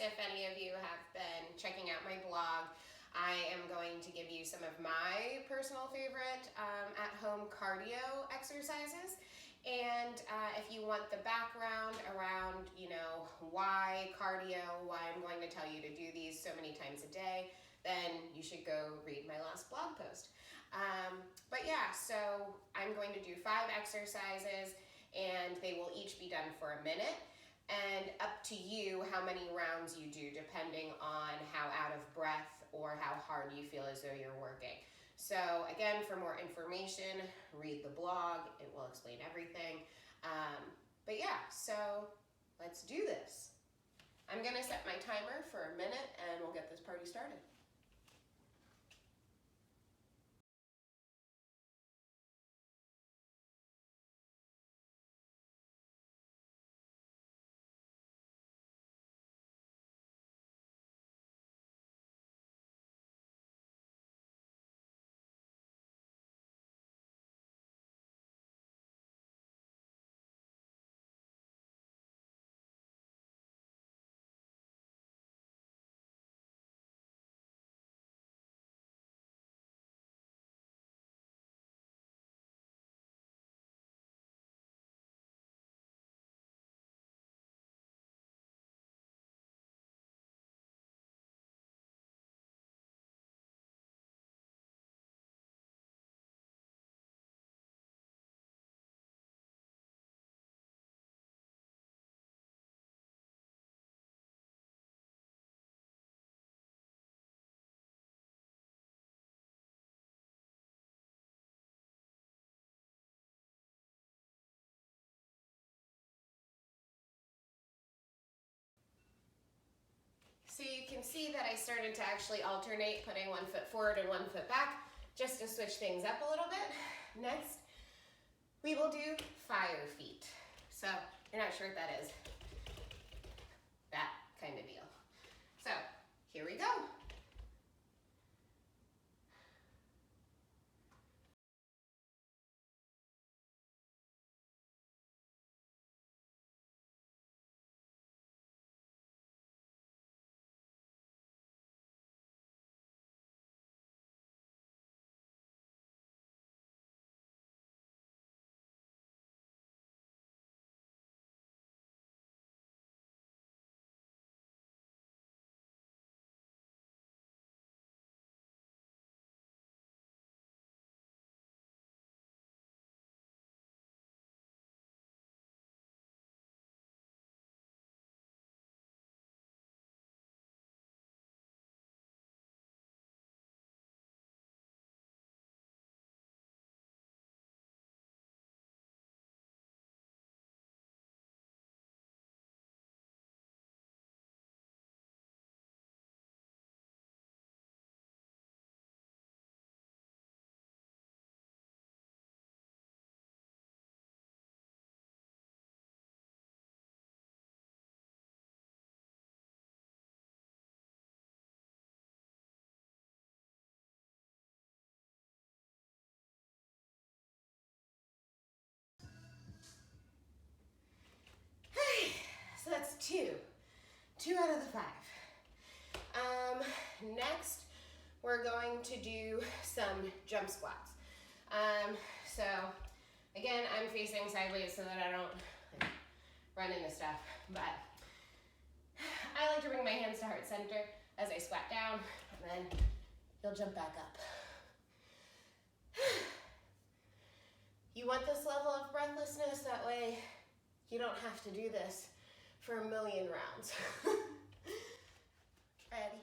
if any of you have been checking out my blog, I am going to give you some of my personal favorite at-home cardio exercises. And if you want the background around, why cardio, why I'm going to tell you to do these so many times a day, then you should go read my last blog post. But yeah, so I'm going to do 5 exercises, and they will each be done for a minute. And up to you how many rounds you do, depending on how out of breath or how hard you feel as though you're working. So again, for more information, read the blog. It will explain everything. But yeah, so let's do this. I'm gonna set my timer for a minute and we'll get this party started. So you can see that I started to actually alternate putting one foot forward and one foot back just to switch things up a little bit. Next, we will do fire feet. So you're not sure what that is. That kind of deal. So here we go. So that's 2 out of the 5. Next, we're going to do some jump squats. So again, I'm facing sideways so that I don't run into stuff, but I like to bring my hands to heart center as I squat down, and then you'll jump back up. You want this level of breathlessness, that way you don't have to do this for a million rounds. Ready?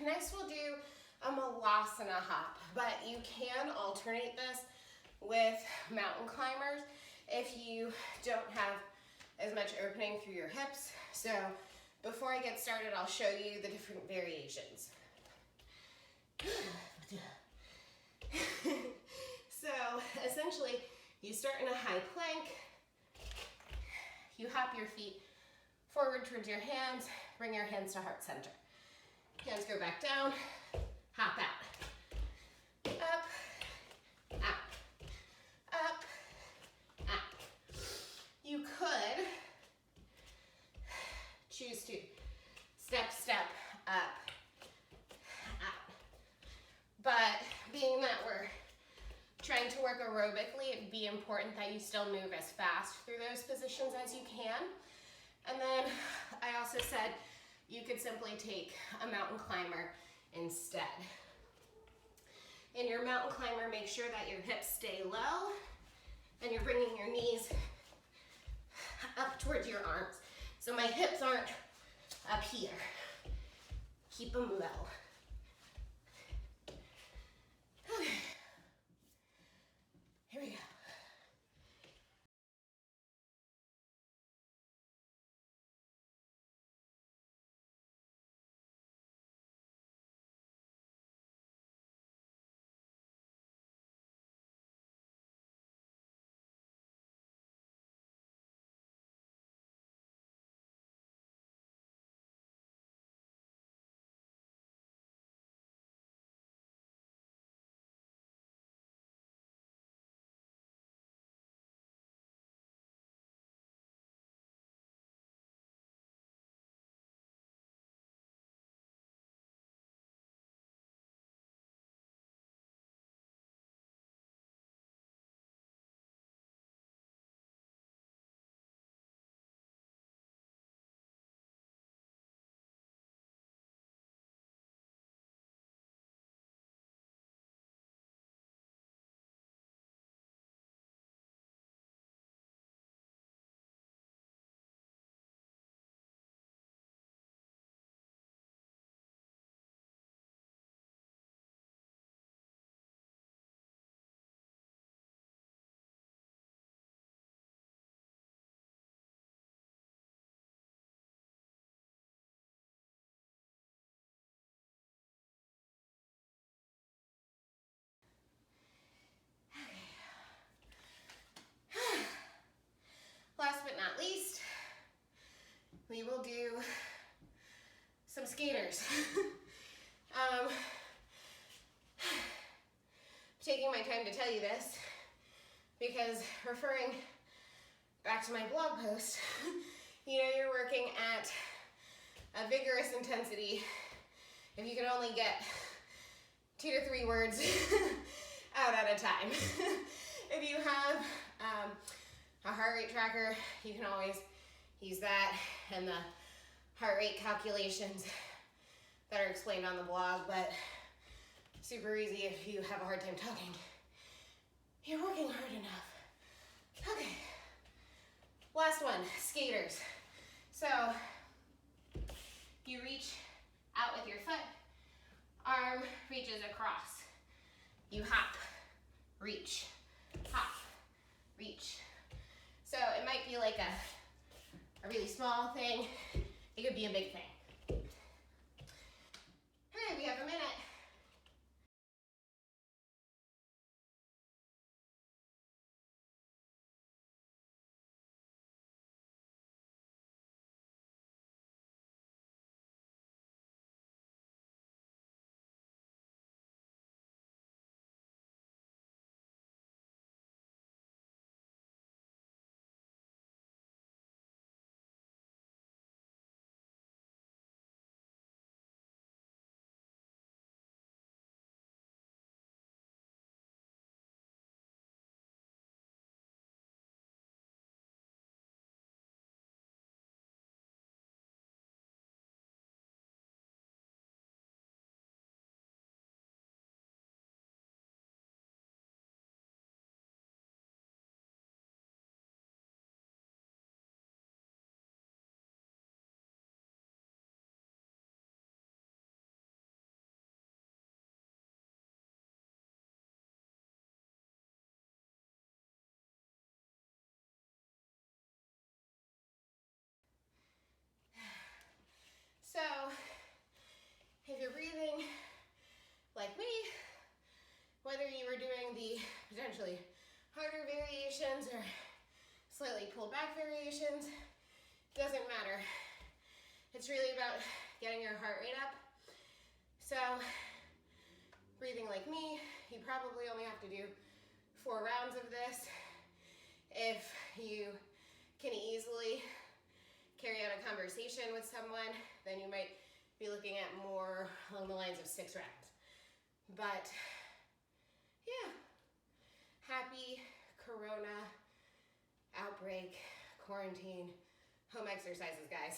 next we'll do a malasana hop, but you can alternate this with mountain climbers if you don't have as much opening through your hips. So before I get started, I'll show you the different variations. So essentially, you start in a high plank, you hop your feet forward towards your hands, bring your hands to heart center. Hands go back down, hop out. Up, out, up, out. You could choose to step up, out. But being that we're trying to work aerobically, it'd be important that you still move as fast through those positions as you can. And then I also said you could simply take a mountain climber instead. In your mountain climber, make sure that your hips stay low and you're bringing your knees up towards your arms. So my hips aren't up here. Keep them low. Okay. Here we go. Last but not least, we will do some skaters. Taking my time to tell you this because referring back to my blog post, you know you're working at a vigorous intensity if you can only get 2 to 3 words out at a time. If you have a heart rate tracker, you can always use that and the heart rate calculations that are explained on the blog, but super easy if you have a hard time talking. You're working hard enough. Okay, last one, skaters. So you reach out with your foot, arm reaches across. You hop, reach, hop, reach. So it might be like a really small thing. It could be a big thing. Okay, we have a minute. back variations, doesn't matter. It's really about getting your heart rate up. So, breathing like me, you probably only have to do 4 rounds of this. If you can easily carry on a conversation with someone, then you might be looking at more along the lines of 6 rounds. But yeah, happy Corona outbreak, quarantine, home exercises, guys.